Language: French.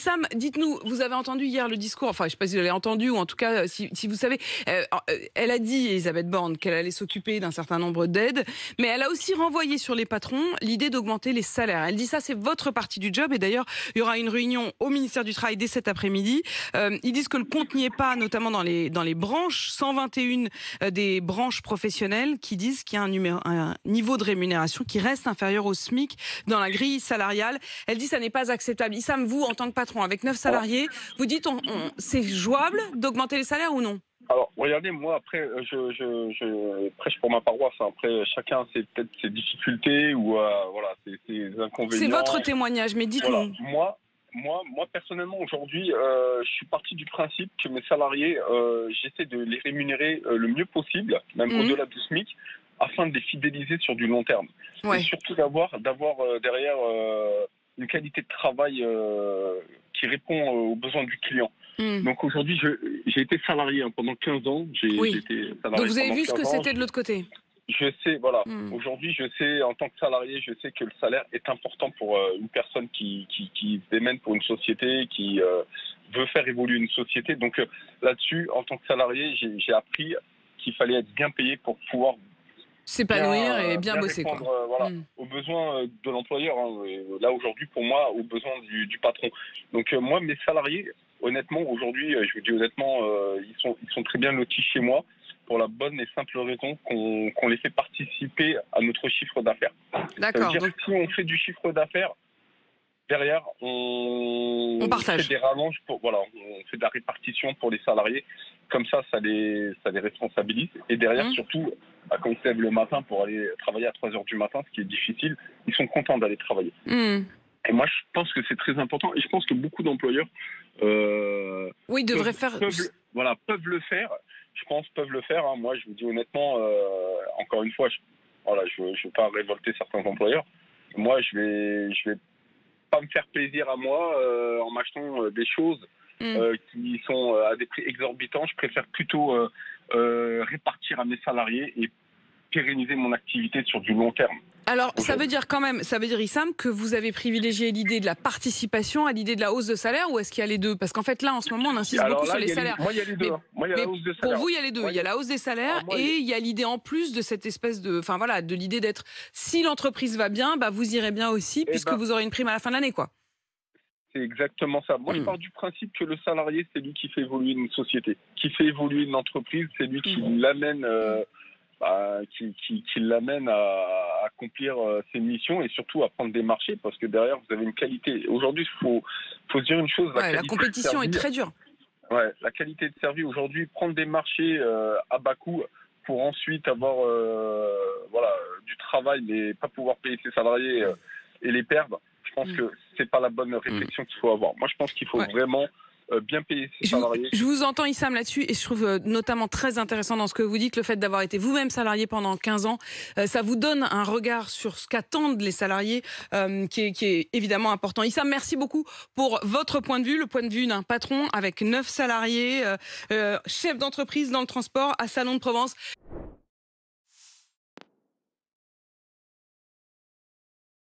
Issam, dites-nous, vous avez entendu hier le discours, enfin je ne sais pas si vous l'avez entendu, ou en tout cas si vous savez, elle a dit, Elisabeth Borne, qu'elle allait s'occuper d'un certain nombre d'aides, mais elle a aussi renvoyé sur les patrons l'idée d'augmenter les salaires. Elle dit ça, c'est votre partie du job, et d'ailleurs il y aura une réunion au ministère du Travail dès cet après-midi. Ils disent que le compte n'y est pas, notamment dans les branches, 121 des branches professionnelles qui disent qu'il y a un niveau de rémunération qui reste inférieur au SMIC dans la grille salariale. Elle dit que ça n'est pas acceptable. Issam, vous, en tant que patron, avec 9 salariés, vous dites c'est jouable d'augmenter les salaires ou non? Alors, regardez, moi, après, je prêche pour ma paroisse. Après, chacun a peut-être ses difficultés ou voilà, ses inconvénients. C'est votre témoignage, mais dites-nous. Voilà. Moi, personnellement, aujourd'hui, je suis parti du principe que mes salariés, j'essaie de les rémunérer le mieux possible, même au-delà du SMIC, afin de les fidéliser sur du long terme. Ouais. Et surtout d'avoir derrière une qualité de travail qui répond aux besoins du client. Donc aujourd'hui, j'ai été salarié pendant 15 ans. Oui. Donc vous avez vu ce que c'était de l'autre côté. Je sais, voilà. Aujourd'hui, je sais, en tant que salarié, je sais que le salaire est important pour une personne qui se démène pour une société, qui veut faire évoluer une société. Donc là-dessus, en tant que salarié, j'ai appris qu'il fallait être bien payé pour pouvoir s'épanouir et bien bosser, répondre, quoi. Aux besoins de l'employeur. Là, aujourd'hui, pour moi, aux besoins du patron. Donc moi, mes salariés, honnêtement, aujourd'hui, je vous dis honnêtement, ils sont très bien lotis chez moi, pour la bonne et simple raison qu'on les fait participer à notre chiffre d'affaires. D'accord. Donc si on fait du chiffre d'affaires, derrière, on partage. Fait des rallonges on fait de la répartition pour les salariés. Comme ça les responsabilise. Et derrière, surtout, quand ils se lèvent le matin pour aller travailler à 3h du matin, ce qui est difficile, ils sont contents d'aller travailler. Et moi, je pense que c'est très important. Et je pense que beaucoup d'employeurs peuvent le faire. Je pense peuvent le faire. Moi, je vous dis honnêtement, encore une fois, je veux pas révolter certains employeurs. Moi, je vais pas me faire plaisir à moi en m'achetant des choses qui sont à des prix exorbitants. Je préfère plutôt répartir à mes salariés et pérenniser mon activité sur du long terme. Alors, ça veut dire Issam, que vous avez privilégié l'idée de la participation à l'idée de la hausse de salaire, ou est-ce qu'il y a les deux? Parce qu'en fait, là, en ce moment, on insiste beaucoup sur les salaires. Moi, il y a les deux. Moi, il y a la hausse des salaires. Pour vous, il y a les deux. Il y a la hausse des salaires et il y a l'idée en plus de cette espèce de l'idée d'être, si l'entreprise va bien, vous irez bien aussi, puisque vous aurez une prime à la fin de l'année, quoi. C'est exactement ça. Moi, je pars du principe que le salarié, c'est lui qui fait évoluer une société, qui fait évoluer une entreprise, c'est lui qui l'amène... qui l'amène à accomplir ses missions et surtout à prendre des marchés, parce que derrière vous avez une qualité. Aujourd'hui, il faut se dire une chose. La compétition est très dure. Ouais, la qualité de service aujourd'hui, prendre des marchés à bas coût pour ensuite avoir du travail mais pas pouvoir payer ses salariés et les perdre. Je pense que c'est pas la bonne réflexion qu'il faut avoir. Moi, je pense qu'il faut vraiment bien payer ses salariés. Je vous entends, Issam, là-dessus, et je trouve notamment très intéressant dans ce que vous dites, le fait d'avoir été vous-même salarié pendant 15 ans. Ça vous donne un regard sur ce qu'attendent les salariés qui est évidemment important. Issam, merci beaucoup pour votre point de vue, le point de vue d'un patron avec 9 salariés, chef d'entreprise dans le transport à Salon de Provence.